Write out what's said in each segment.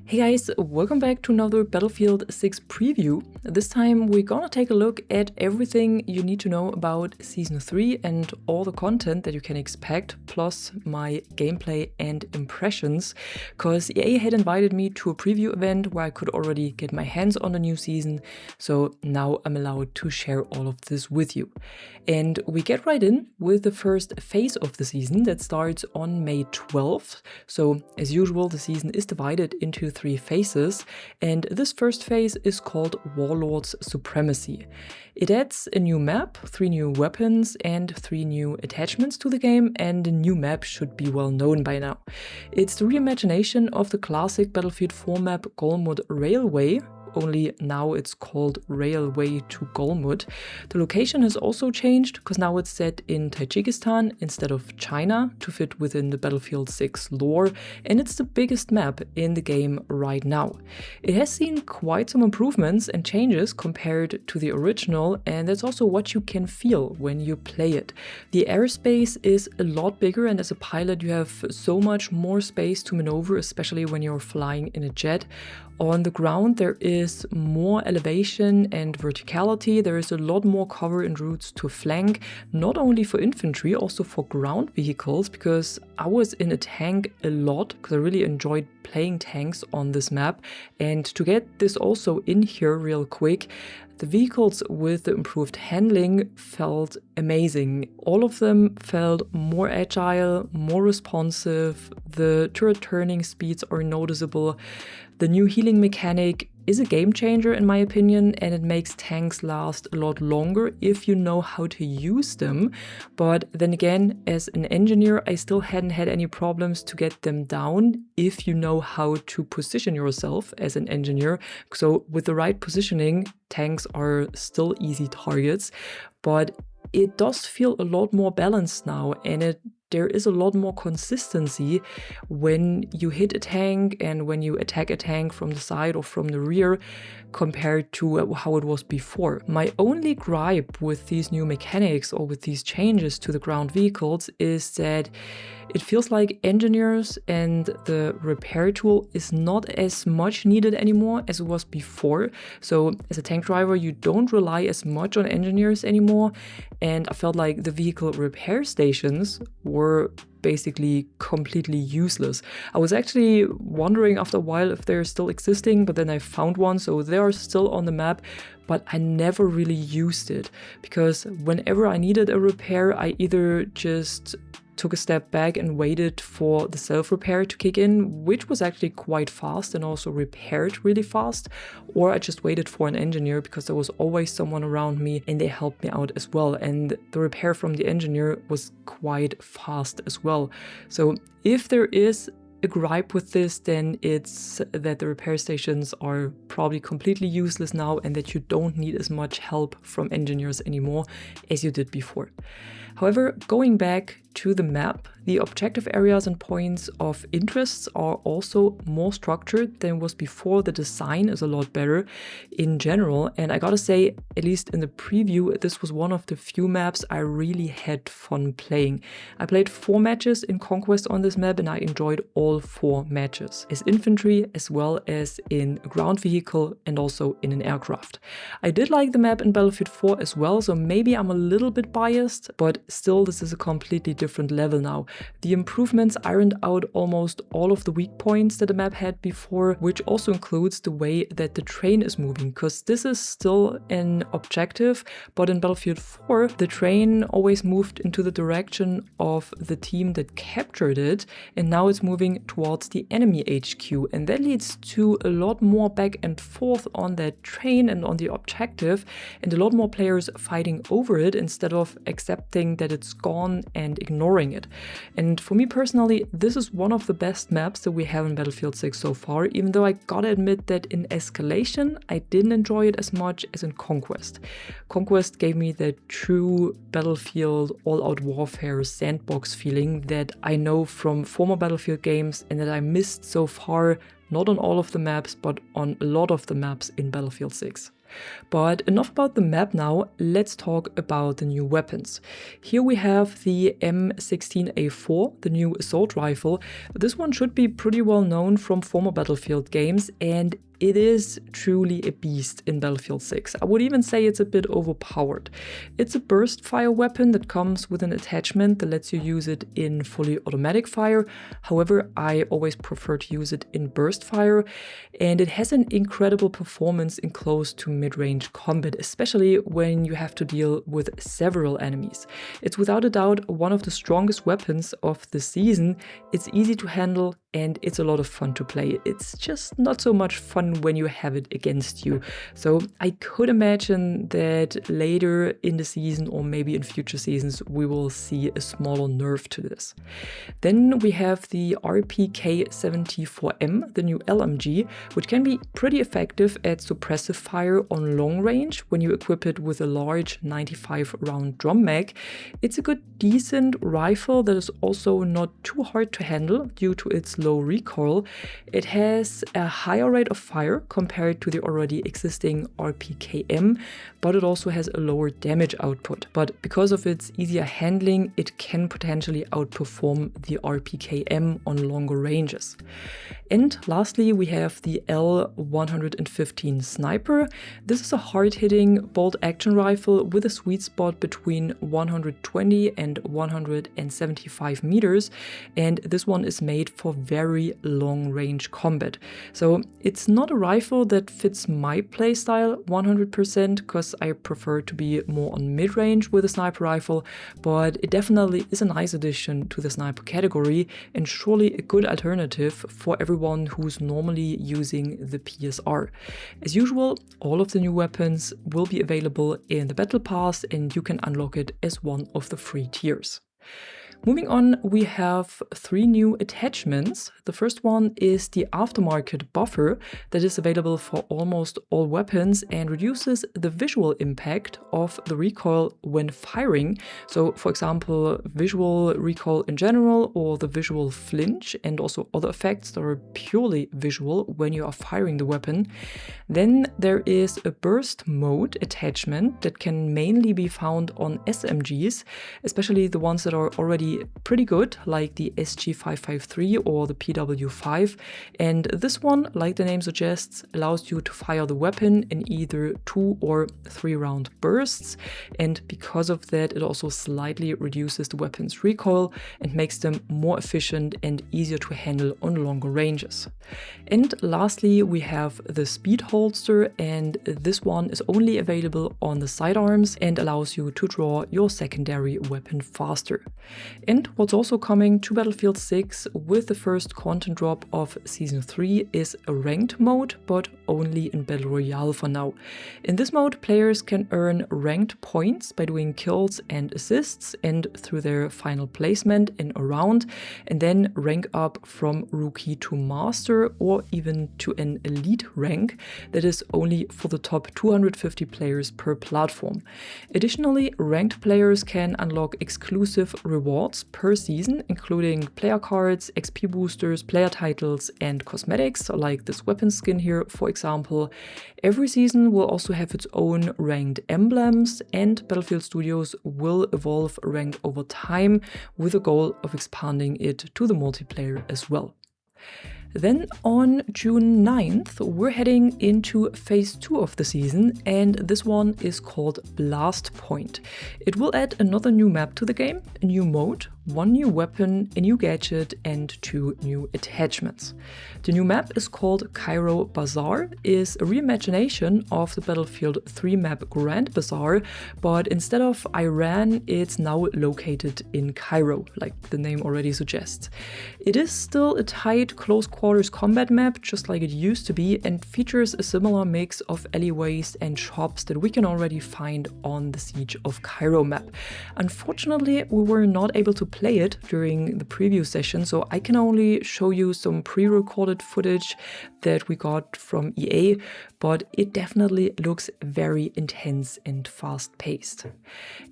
Hey guys, welcome back to another Battlefield 6 preview. This time we're gonna take a look at everything you need to know about Season 3 and all the content that you can expect, plus my gameplay and impressions, because EA had invited me to a preview event where I could already get my hands on the new season, so now I'm allowed to share all of this with you. And we get right in with the first phase of the season that starts on May 12th. So as usual, the season is divided into 3 phases, and this first phase is called Warlord's Supremacy. It adds a new map, 3 new weapons, and 3 new attachments to the game, and the new map should be well known by now. It's the reimagination of the classic Battlefield 4 map Golmud Railway, only now it's called Railway to Golmud. The location has also changed because now it's set in Tajikistan instead of China to fit within the Battlefield 6 lore, and it's the biggest map in the game right now. It has seen quite some improvements and changes compared to the original, and that's also what you can feel when you play it. The airspace is a lot bigger, and as a pilot you have so much more space to maneuver, especially when you're flying in a jet. On the ground there is more elevation and verticality, there is a lot more cover and routes to flank, not only for infantry, also for ground vehicles, because I was in a tank a lot because I really enjoyed playing tanks on this map. And to get this also in here real quick, the vehicles with the improved handling felt amazing. All of them felt more agile, more responsive, the turret turning speeds are noticeable. The new healing mechanic is a game changer in my opinion, and it makes tanks last a lot longer if you know how to use them. But then again, as an engineer, I still hadn't had any problems to get them down if you know how to position yourself as an engineer. So with the right positioning, tanks are still easy targets, but it does feel a lot more balanced now, and there is a lot more consistency when you hit a tank and when you attack a tank from the side or from the rear compared to how it was before. My only gripe with these new mechanics or with these changes to the ground vehicles is that it feels like engineers and the repair tool is not as much needed anymore as it was before. So as a tank driver, you don't rely as much on engineers anymore, and I felt like the vehicle repair stations were basically completely useless. I was actually wondering after a while if they're still existing, but then I found one, so they are still on the map, but I never really used it because whenever I needed a repair, I either just took a step back and waited for the self-repair to kick in, which was actually quite fast and also repaired really fast, or I just waited for an engineer because there was always someone around me and they helped me out as well, and the repair from the engineer was quite fast as well. So if there is a gripe with this, then it's that the repair stations are probably completely useless now and that you don't need as much help from engineers anymore as you did before. However, going back to the map, the objective areas and points of interests are also more structured than was before. The design is a lot better in general, and I gotta say, at least in the preview, this was one of the few maps I really had fun playing. I played 4 matches in Conquest on this map and I enjoyed all 4 matches, as infantry as well as in a ground vehicle and also in an aircraft. I did like the map in Battlefield 4 as well, so maybe I'm a little bit biased, but still this is a completely different level now. The improvements ironed out almost all of the weak points that the map had before, which also includes the way that the train is moving, because this is still an objective, but in Battlefield 4 the train always moved into the direction of the team that captured it, and now it's moving towards the enemy HQ, and that leads to a lot more back and forth on that train and on the objective, and a lot more players fighting over it instead of accepting that it's gone and ignoring it. And for me personally, this is one of the best maps that we have in Battlefield 6 so far, even though I gotta admit that in Escalation I didn't enjoy it as much as in Conquest. Conquest gave me that true Battlefield all-out warfare sandbox feeling that I know from former Battlefield games and that I missed so far, not on all of the maps, but on a lot of the maps in Battlefield 6. But enough about the map now, let's talk about the new weapons. Here we have the M16A4, the new assault rifle. This one should be pretty well known from former Battlefield games, and it is truly a beast in Battlefield 6. I would even say it's a bit overpowered. It's a burst fire weapon that comes with an attachment that lets you use it in fully automatic fire. However, I always prefer to use it in burst fire, and it has an incredible performance in close to mid-range combat, especially when you have to deal with several enemies. It's without a doubt one of the strongest weapons of the season. It's easy to handle and it's a lot of fun to play. It's just not so much fun when you have it against you. So I could imagine that later in the season or maybe in future seasons we will see a smaller nerf to this. Then we have the RPK-74M, the new LMG, which can be pretty effective at suppressive fire on long range when you equip it with a large 95 round drum mag. It's a good decent rifle that is also not too hard to handle due to its low recoil. It has a higher rate of fire compared to the already existing RPKM, but it also has a lower damage output. But because of its easier handling, it can potentially outperform the RPKM on longer ranges. And lastly, we have the L115 Sniper. This is a hard-hitting bolt-action rifle with a sweet spot between 120 and 175 meters, and this one is made for very long-range combat. So it's not a rifle that fits my playstyle 100% because I prefer to be more on mid-range with a sniper rifle, but it definitely is a nice addition to the sniper category and surely a good alternative for everyone who's normally using the PSR. As usual, all of the new weapons will be available in the Battle Pass and you can unlock it as one of the free tiers. Moving on, we have 3 new attachments. The first one is the aftermarket buffer that is available for almost all weapons and reduces the visual impact of the recoil when firing. So, for example, visual recoil in general or the visual flinch and also other effects that are purely visual when you are firing the weapon. Then there is a burst mode attachment that can mainly be found on SMGs, especially the ones that are already pretty good, like the SG553 or the PW5. And this one, like the name suggests, allows you to fire the weapon in either 2 or 3 round bursts. And because of that, it also slightly reduces the weapon's recoil and makes them more efficient and easier to handle on longer ranges. And lastly, we have the speed holster, and this one is only available on the sidearms and allows you to draw your secondary weapon faster. And what's also coming to Battlefield 6 with the first content drop of Season 3 is a ranked mode, but only in Battle Royale for now. In this mode, players can earn ranked points by doing kills and assists and through their final placement in a round, and then rank up from Rookie to Master or even to an Elite rank that is only for the top 250 players per platform. Additionally, ranked players can unlock exclusive rewards per season, including player cards, XP boosters, player titles, and cosmetics, like this weapon skin here, for example. Every season will also have its own ranked emblems, and Battlefield Studios will evolve rank over time with the goal of expanding it to the multiplayer as well. Then on June 9th, we're heading into phase 2 of the season, and this one is called Blast Point. It will add another new map to the game, a new mode, 1 new weapon, a new gadget, and 2 new attachments. The new map is called Cairo Bazaar, is a reimagination of the Battlefield 3 map Grand Bazaar, but instead of Iran, it's now located in Cairo, like the name already suggests. It is still a tight, close quarters combat map, just like it used to be, and features a similar mix of alleyways and shops that we can already find on the Siege of Cairo map. Unfortunately, we were not able to play it during the preview session, so I can only show you some pre-recorded footage that we got from EA, but it definitely looks very intense and fast-paced.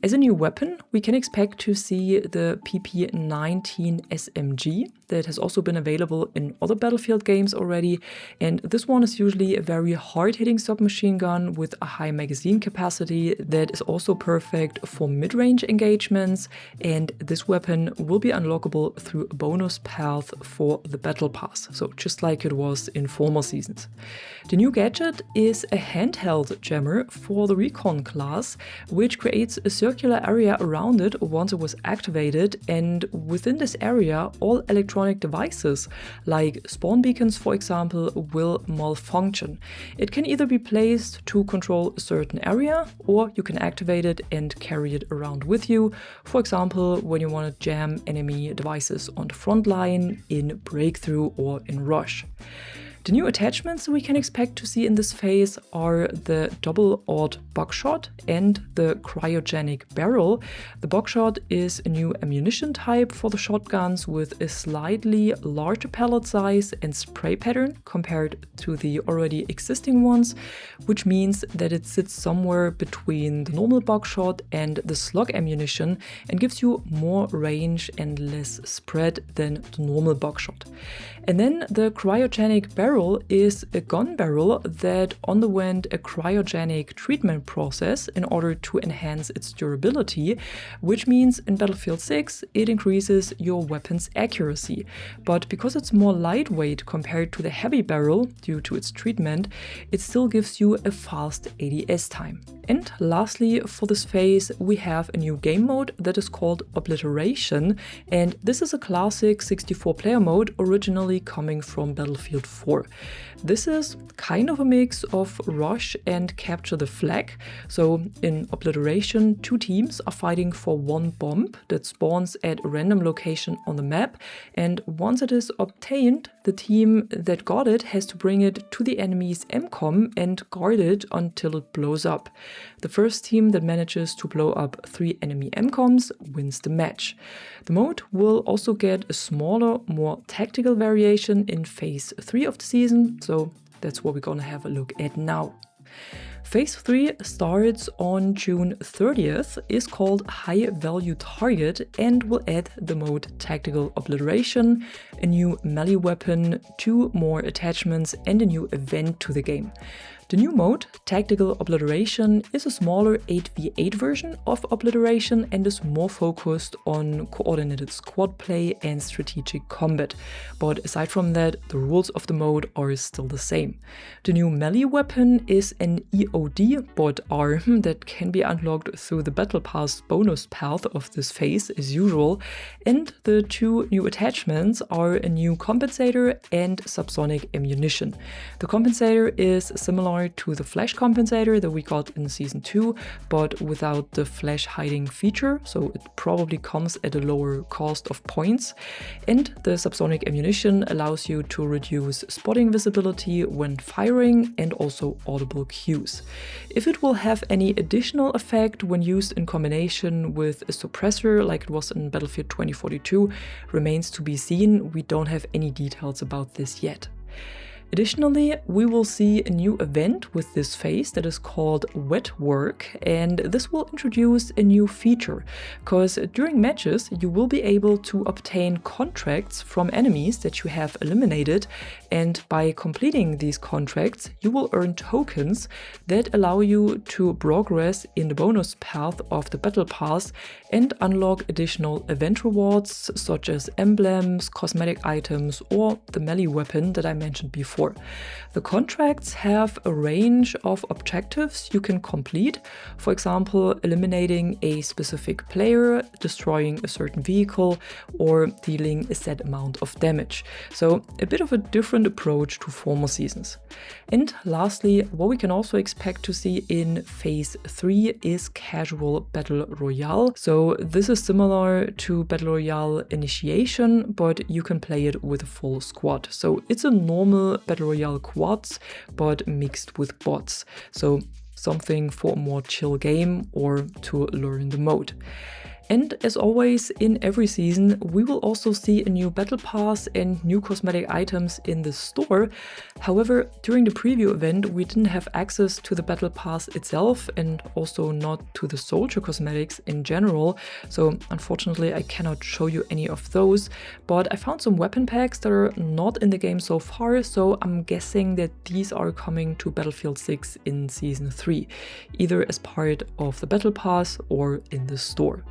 As a new weapon, we can expect to see the PP-19 SMG that has also been available in other Battlefield games already, and this one is usually a very hard-hitting submachine gun with a high magazine capacity that is also perfect for mid-range engagements, and this weapon will be unlockable through a bonus path for the Battle Pass, so just like it was in former seasons. The new gadget is a handheld jammer for the Recon class, which creates a circular area around it once it was activated, and within this area all electronic devices like spawn beacons, for example, will malfunction. It can either be placed to control a certain area, or you can activate it and carry it around with you, for example when you want to jam enemy devices on the front line in Breakthrough or in Rush. The new attachments we can expect to see in this phase are the double-aught buckshot and the cryogenic barrel. The buckshot is a new ammunition type for the shotguns with a slightly larger pellet size and spray pattern compared to the already existing ones, which means that it sits somewhere between the normal buckshot and the slug ammunition and gives you more range and less spread than the normal buckshot. And then the cryogenic barrel is a gun barrel that underwent a cryogenic treatment process in order to enhance its durability, which means in Battlefield 6 it increases your weapon's accuracy. But because it's more lightweight compared to the heavy barrel due to its treatment, it still gives you a fast ADS time. And lastly, for this phase, we have a new game mode that is called Obliteration, and this is a classic 64-player mode originally coming from Battlefield 4. This is kind of a mix of Rush and Capture the Flag. So in Obliteration, two teams are fighting for one bomb that spawns at a random location on the map, and once it is obtained, the team that got it has to bring it to the enemy's MCOM and guard it until it blows up. The first team that manages to blow up 3 enemy MCOMs wins the match. The mode will also get a smaller, more tactical variation in Phase 3 of the season, so that's what we're gonna have a look at now. Phase 3 starts on June 30th, is called High Value Target, and will add the mode Tactical Obliteration, a new melee weapon, 2 more attachments, and a new event to the game. The new mode, Tactical Obliteration, is a smaller 8v8 version of Obliteration and is more focused on coordinated squad play and strategic combat. But aside from that, the rules of the mode are still the same. The new melee weapon is an EOD bot arm that can be unlocked through the Battle Pass bonus path of this phase as usual, and the 2 new attachments are a new compensator and subsonic ammunition. The compensator is similar to the flash compensator that we got in Season 2, but without the flash hiding feature, so it probably comes at a lower cost of points. And the subsonic ammunition allows you to reduce spotting visibility when firing and also audible cues. If it will have any additional effect when used in combination with a suppressor like it was in Battlefield 2042 remains to be seen. We don't have any details about this yet. Additionally, we will see a new event with this phase that is called Wet Work, and this will introduce a new feature, because during matches you will be able to obtain contracts from enemies that you have eliminated, and by completing these contracts you will earn tokens that allow you to progress in the bonus path of the Battle Pass and unlock additional event rewards such as emblems, cosmetic items, or the melee weapon that I mentioned before. The contracts have a range of objectives you can complete, for example, eliminating a specific player, destroying a certain vehicle, or dealing a set amount of damage. So a bit of a different approach to former seasons. And lastly, what we can also expect to see in Phase 3 is Casual Battle Royale. So this is similar to Battle Royale Initiation, but you can play it with a full squad. So it's a normal Battle Royale quads, but mixed with bots. So something for a more chill game or to learn the mode. And as always, in every season, we will also see a new battle pass and new cosmetic items in the store. However, during the preview event, we didn't have access to the battle pass itself and also not to the soldier cosmetics in general. So unfortunately, I cannot show you any of those, but I found some weapon packs that are not in the game so far. So I'm guessing that these are coming to Battlefield 6 in Season 3, either as part of the battle pass or in the store.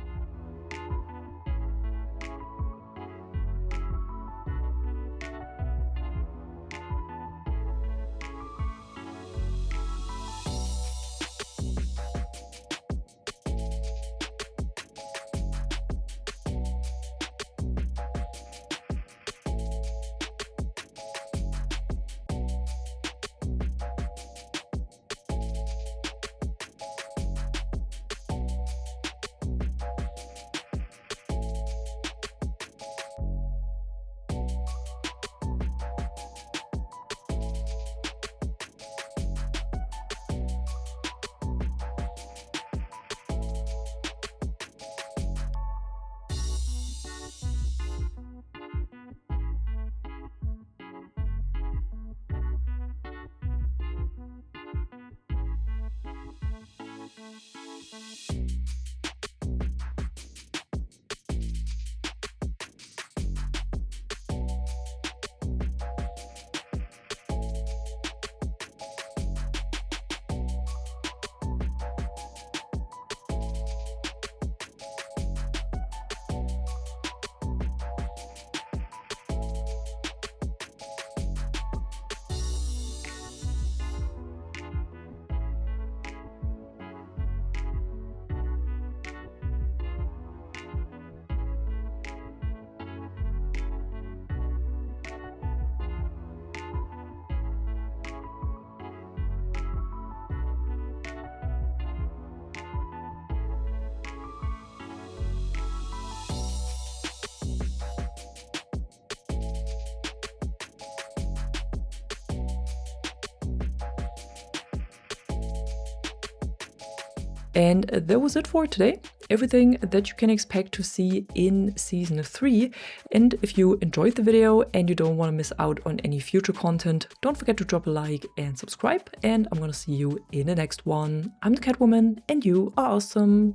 And that was it for today. Everything that you can expect to see in Season 3. And if you enjoyed the video and you don't want to miss out on any future content, don't forget to drop a like and subscribe. And I'm gonna see you in the next one. I'm the Catwoman and you are awesome.